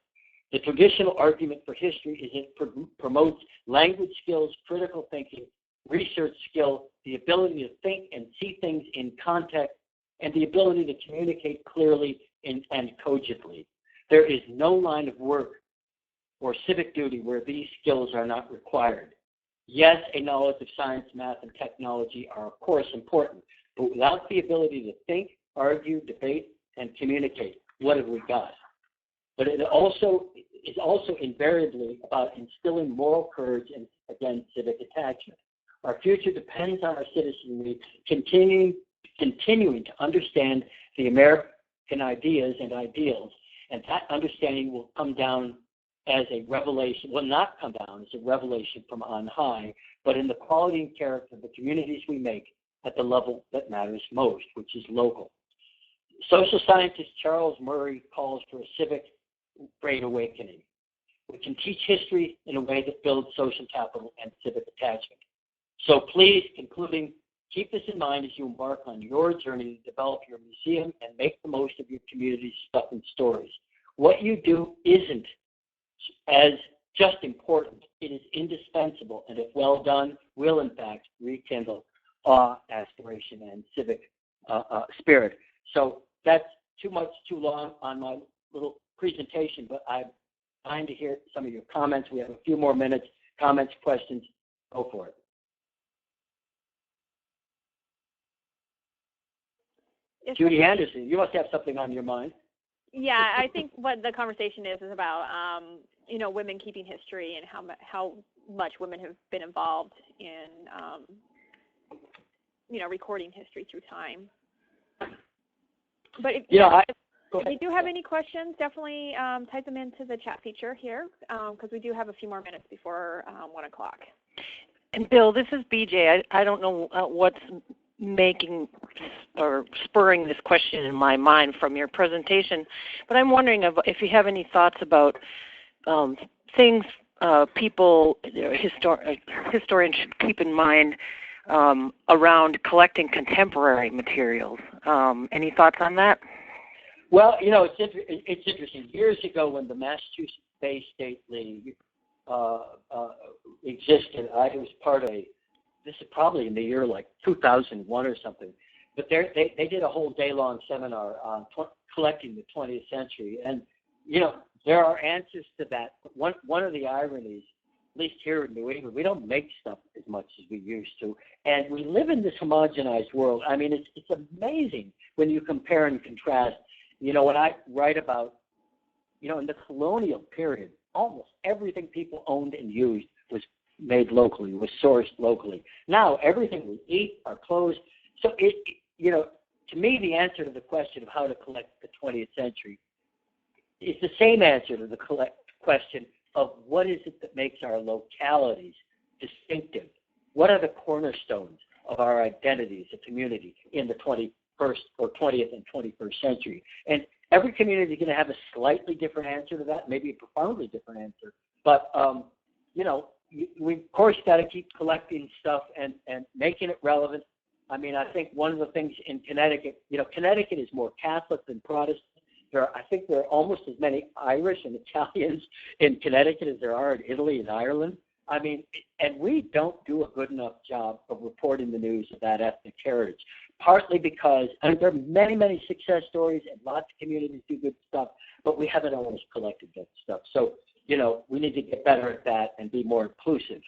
Speaker 2: The traditional argument for history is it promotes language skills, critical thinking, research skill, the ability to think and see things in context, and the ability to communicate clearly and cogently. There is no line of work or civic duty where these skills are not required. Yes, a knowledge of science, math, and technology are, of course, important, but without the ability to think, argue, debate, and communicate, what have we got? But it is also invariably about instilling moral courage and, again, civic attachment. Our future depends on our citizenry continuing to understand the American ideas and ideals, and that understanding will come down as a revelation, will not come down as a revelation from on high, but in the quality and character of the communities we make at the level that matters most, which is local. Social scientist Charles Murray calls for a civic great awakening. We can teach history in a way that builds social capital and civic attachment. So please, concluding, keep this in mind as you embark on your journey to develop your museum and make the most of your community's stuff and stories. What you do isn't as just important, it is indispensable, and if well done, will in fact rekindle awe, aspiration, and civic spirit. So that's too long on my little presentation, but I'm trying to hear some of your comments. We have a few more minutes. Comments, questions, go for it. Judy Anderson, you must have something on your mind.
Speaker 1: Yeah, I think what the conversation is about, women keeping history and how much women have been involved in, recording history through time. But if you do have any questions, definitely type them into the chat feature here, because we do have a few more minutes before 1 o'clock.
Speaker 3: And Bill, this is BJ. I don't know what's making or spurring this question in my mind from your presentation, but I'm wondering if you have any thoughts about things people, historians should keep in mind around collecting contemporary materials. Any thoughts on that?
Speaker 2: Well, it's interesting. Years ago, when the Massachusetts Bay State League existed, I was part of this is probably in the year like 2001 or something, but they did a whole day-long seminar on collecting the 20th century, and there are answers to that. One of the ironies, at least here in New England, we don't make stuff as much as we used to, and we live in this homogenized world. I mean, it's amazing when you compare and contrast. When I write about, in the colonial period, almost everything people owned and used was made locally, was sourced locally. Now, everything we eat, our clothes, so to me, the answer to the question of how to collect the 20th century is the same answer to the question of what is it that makes our localities distinctive? What are the cornerstones of our identity as a community in the 21st or 20th and 21st century? And every community is going to have a slightly different answer to that, maybe a profoundly different answer. But, we, of course, got to keep collecting stuff and making it relevant. I mean, I think one of the things in Connecticut, Connecticut is more Catholic than Protestant. I think there are almost as many Irish and Italians in Connecticut as there are in Italy and Ireland. I mean, and we don't do a good enough job of reporting the news of that ethnic heritage, partly because there are many, many success stories and lots of communities do good stuff, but we haven't always collected that stuff. So, we need to get better at that and be more inclusive.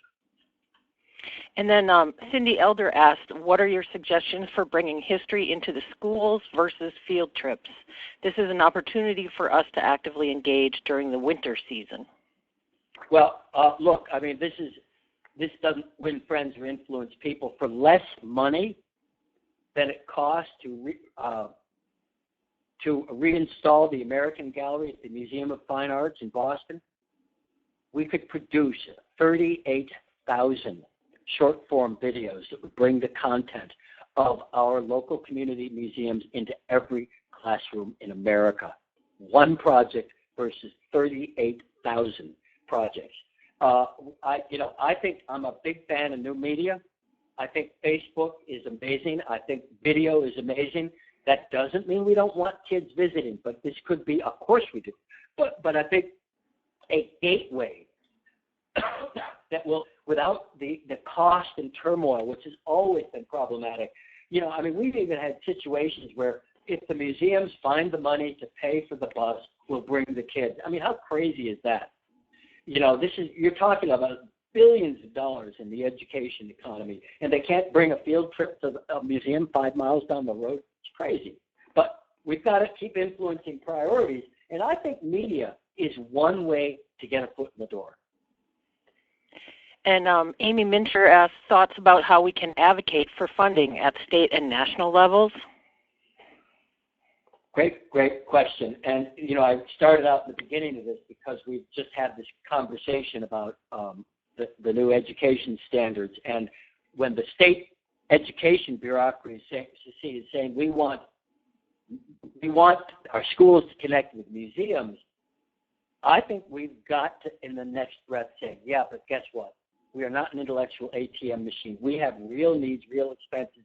Speaker 3: And then Cindy Elder asked, what are your suggestions for bringing history into the schools versus field trips? This is an opportunity for us to actively engage during the winter season.
Speaker 2: Well, look, I mean, this doesn't win friends or influence people. For less money than it costs to reinstall the American Gallery at the Museum of Fine Arts in Boston, we could produce 38,000 short-form videos that would bring the content of our local community museums into every classroom in America. One project versus 38,000 projects. I think I'm a big fan of new media. I think Facebook is amazing. I think video is amazing. That doesn't mean we don't want kids visiting, but this could be, of course we do. But I think a gateway that will, without the cost and turmoil, which has always been problematic. I mean, we've even had situations where if the museums find the money to pay for the bus, we'll bring the kids. I mean, how crazy is that? You're talking about billions of dollars in the education economy, and they can't bring a field trip to a museum 5 miles down the road. It's crazy. But we've got to keep influencing priorities, and I think media is one way to get a foot in the door.
Speaker 3: And Amy Mincher asked thoughts about how we can advocate for funding at state and national levels.
Speaker 2: Great question. And, I started out in the beginning of this because we just had this conversation about the new education standards. And when the state education bureaucracy is saying we want our schools to connect with museums, I think we've got to, in the next breath, say, yeah, but guess what? We are not an intellectual ATM machine. We have real needs, real expenses.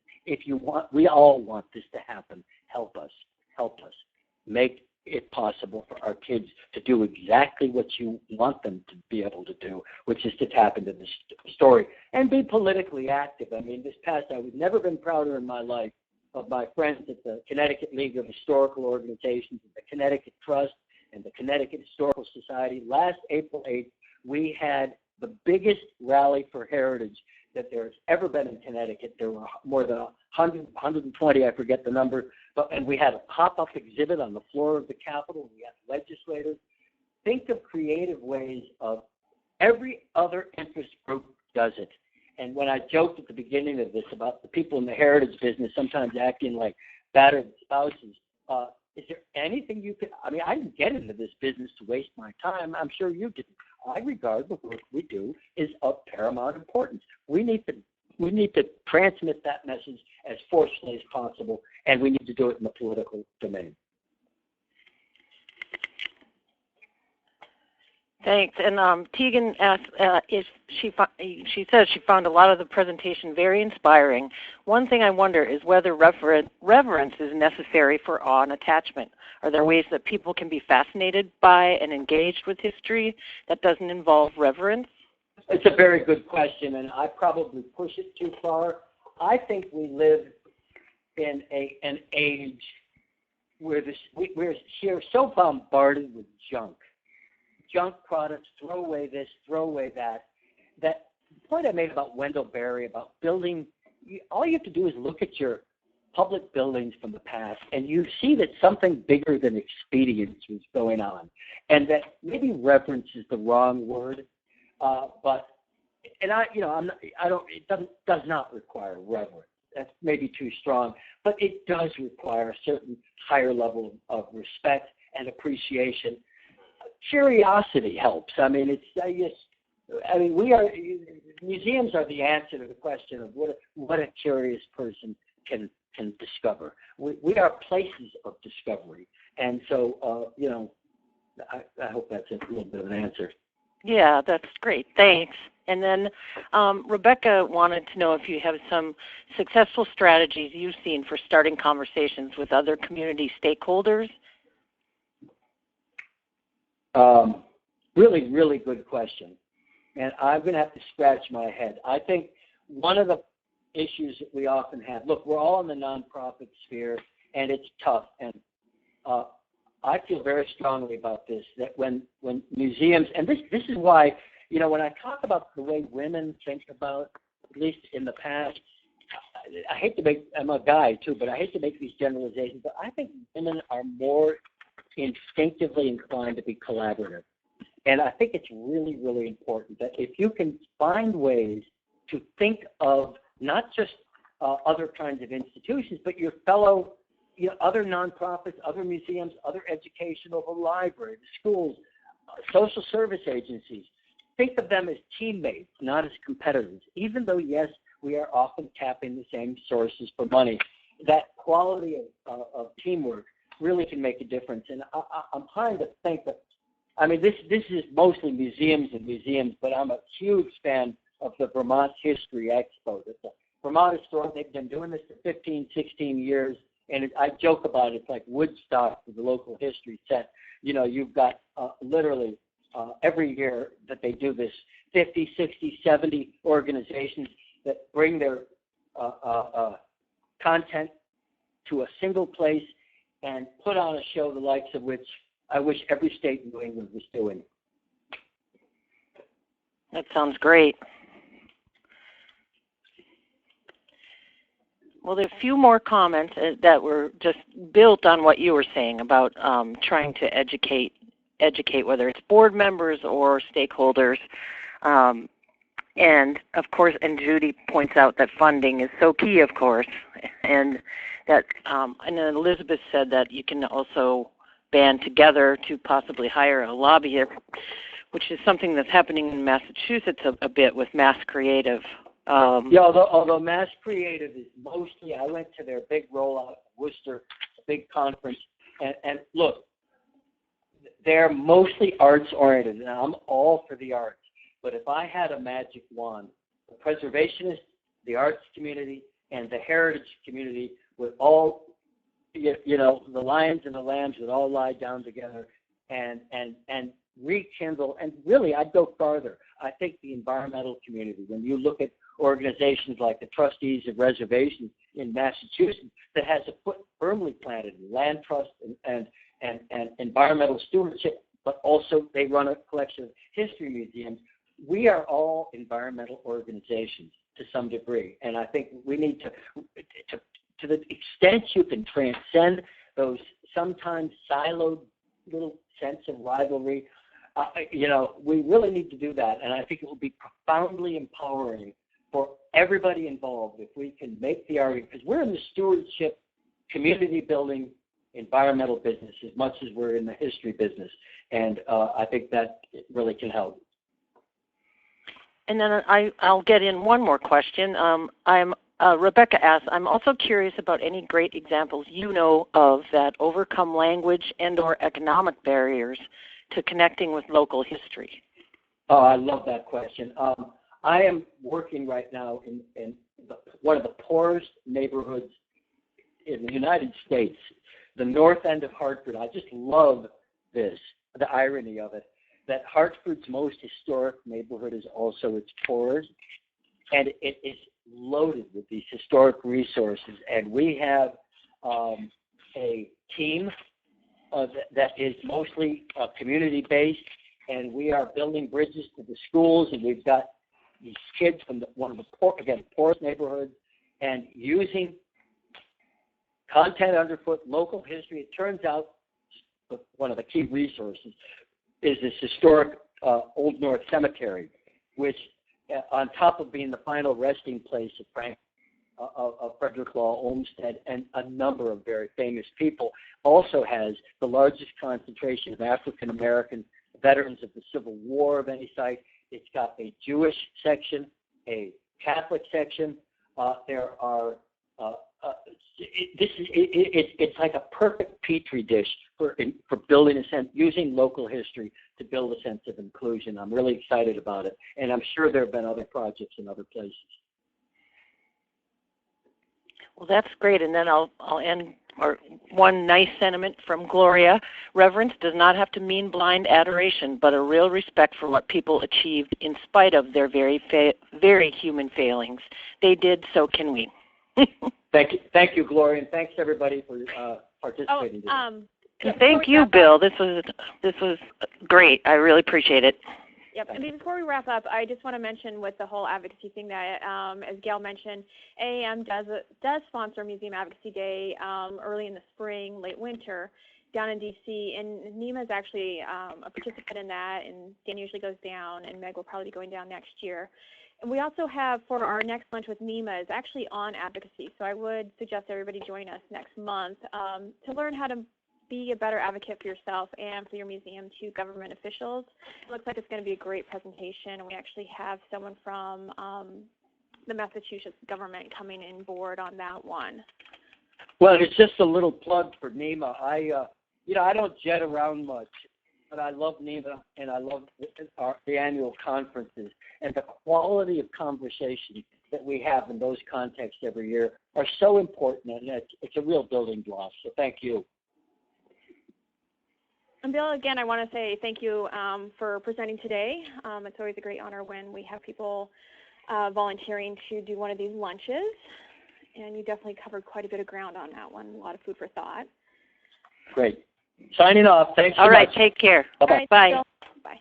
Speaker 2: We all want this to happen. Help us. Make it possible for our kids to do exactly what you want them to be able to do, which is to tap into this story and be politically active. I mean, I've never been prouder in my life of my friends at the Connecticut League of Historical Organizations, and the Connecticut Trust, and the Connecticut Historical Society. Last April 8th, we had the biggest rally for heritage that there's ever been in Connecticut. There were more than 100, 120, I forget the number, and we had a pop-up exhibit on the floor of the Capitol. We had legislators. Think of creative ways of every other interest group does it. And when I joked at the beginning of this about the people in the heritage business sometimes acting like battered spouses, is there anything you could, I didn't get into this business to waste my time. I'm sure you didn't. I regard the work we do is of paramount importance. We need to transmit that message as forcefully as possible, and we need to do it in the political domain.
Speaker 3: Thanks. And Tegan asked if she says she found a lot of the presentation very inspiring. One thing I wonder is whether reverence is necessary for awe and attachment. Are there ways that people can be fascinated by and engaged with history that doesn't involve reverence?
Speaker 2: It's a very good question, and I probably push it too far. I think we live in an age where we're so bombarded with junk products, throw away this, throw away that. That point I made about Wendell Berry, about building, all you have to do is look at your public buildings from the past, and you see that something bigger than expedience was going on, and that maybe reverence is the wrong word, but it does not require reverence. that's maybe too strong, but it does require a certain higher level of respect and appreciation. Curiosity helps. I mean, museums are the answer to the question of what a curious person can discover. We are places of discovery, and so I hope that's a little bit of an answer.
Speaker 3: Yeah, that's great. Thanks. And then Rebecca wanted to know if you have some successful strategies you've seen for starting conversations with other community stakeholders.
Speaker 2: Really, really good question. And I'm going to have to scratch my head. I think one of the issues that we often have, look, we're all in the nonprofit sphere, and it's tough. And I feel very strongly about this, that when museums, and this is why, when I talk about the way women think about, at least in the past, I'm a guy too, but I hate to make these generalizations, but I think women are more instinctively inclined to be collaborative. And I think it's really, really important that if you can find ways to think of not just other kinds of institutions, but your fellow, other nonprofits, other museums, other educational, the library, the schools, social service agencies, think of them as teammates, not as competitors. Even though, yes, we are often tapping the same sources for money, that quality of teamwork really can make a difference. And I'm trying to think that, this is mostly museums, but I'm a huge fan of the Vermont History Expo. It's a Vermont historian. They've been doing this for 15, 16 years, and I joke about it. It's like Woodstock for the local history set. You've got literally every year that they do this, 50, 60, 70 organizations that bring their content to a single place and put on a show the likes of which I wish every state in New England was doing.
Speaker 3: That sounds great. Well, there are a few more comments that were just built on what you were saying about trying to educate, whether it's board members or stakeholders. And, of course, and Judy points out that funding is so key, of course, and that, and then Elizabeth said that you can also band together to possibly hire a lobbyist, which is something that's happening in Massachusetts a bit with Mass Creative.
Speaker 2: Although Mass Creative is mostly, I went to their big rollout in Worcester, a big conference, and look, they're mostly arts-oriented, and I'm all for the arts. But if I had a magic wand, the preservationists, the arts community, and the heritage community would all, the lions and the lambs would all lie down together and rekindle. And really, I'd go farther. I think the environmental community, when you look at organizations like the Trustees of Reservations in Massachusetts that has a foot firmly planted in land trust and environmental stewardship, but also they run a collection of history museums. We are all environmental organizations to some degree, and I think we need to the extent you can transcend those sometimes siloed little sense of rivalry, we really need to do that, and I think it will be profoundly empowering for everybody involved if we can make the argument, because we're in the stewardship, community building, environmental business as much as we're in the history business, and I think that it really can help.
Speaker 3: And then I'll get in one more question. Rebecca asks, I'm also curious about any great examples you know of that overcome language and or economic barriers to connecting with local history.
Speaker 2: Oh, I love that question. I am working right now in one of the poorest neighborhoods in the United States, the north end of Hartford. I just love this, the irony of it, that Hartford's most historic neighborhood is also its poorest, and it is loaded with these historic resources. And we have a team that is mostly community-based, and we are building bridges to the schools, and we've got these kids from one of the poorest neighborhoods, and using content underfoot, local history. It turns out one of the key resources is this historic Old North Cemetery, which on top of being the final resting place of Frank of Frederick Law Olmsted and a number of very famous people. Also has the largest concentration of African American veterans of the Civil War of any site. It's got a Jewish section, a Catholic section. There are it's like a perfect petri dish for building a sense, using local history to build a sense of inclusion. I'm really excited about it, and I'm sure there have been other projects in other places.
Speaker 3: Well, that's great, and then I'll end one nice sentiment from Gloria. Reverence does not have to mean blind adoration, but a real respect for what people achieved in spite of their very human failings. They did, so can we.
Speaker 2: Thank you, Gloria, and thanks everybody for participating today.
Speaker 3: Thank you, Bill. This was great. I really appreciate it.
Speaker 1: Yep, and before we wrap up, I just want to mention with the whole advocacy thing that, as Gail mentioned, AAM does sponsor Museum Advocacy Day early in the spring, late winter, down in D.C., and NEMA is actually a participant in that, and Dan usually goes down, and Meg will probably be going down next year. And we also have, for our next lunch with NEMA, is actually on advocacy, so I would suggest everybody join us next month to learn how to be a better advocate for yourself and for your museum to government officials. It looks like it's going to be a great presentation, and we actually have someone from the Massachusetts government coming in board on that one.
Speaker 2: Well, it's just a little plug for NEMA. I don't jet around much, but I love NEMA, and I love the annual conferences, and the quality of conversation that we have in those contexts every year are so important, and it's a real building block. So thank you.
Speaker 1: And Bill, again, I want to say thank you for presenting today. It's always a great honor when we have people volunteering to do one of these lunches. And you definitely covered quite a bit of ground on that one, a lot of food for thought.
Speaker 2: Great. Signing off. Thanks so much.
Speaker 3: All right, take care.
Speaker 2: Bye-bye.
Speaker 1: All right, Bill. Bye.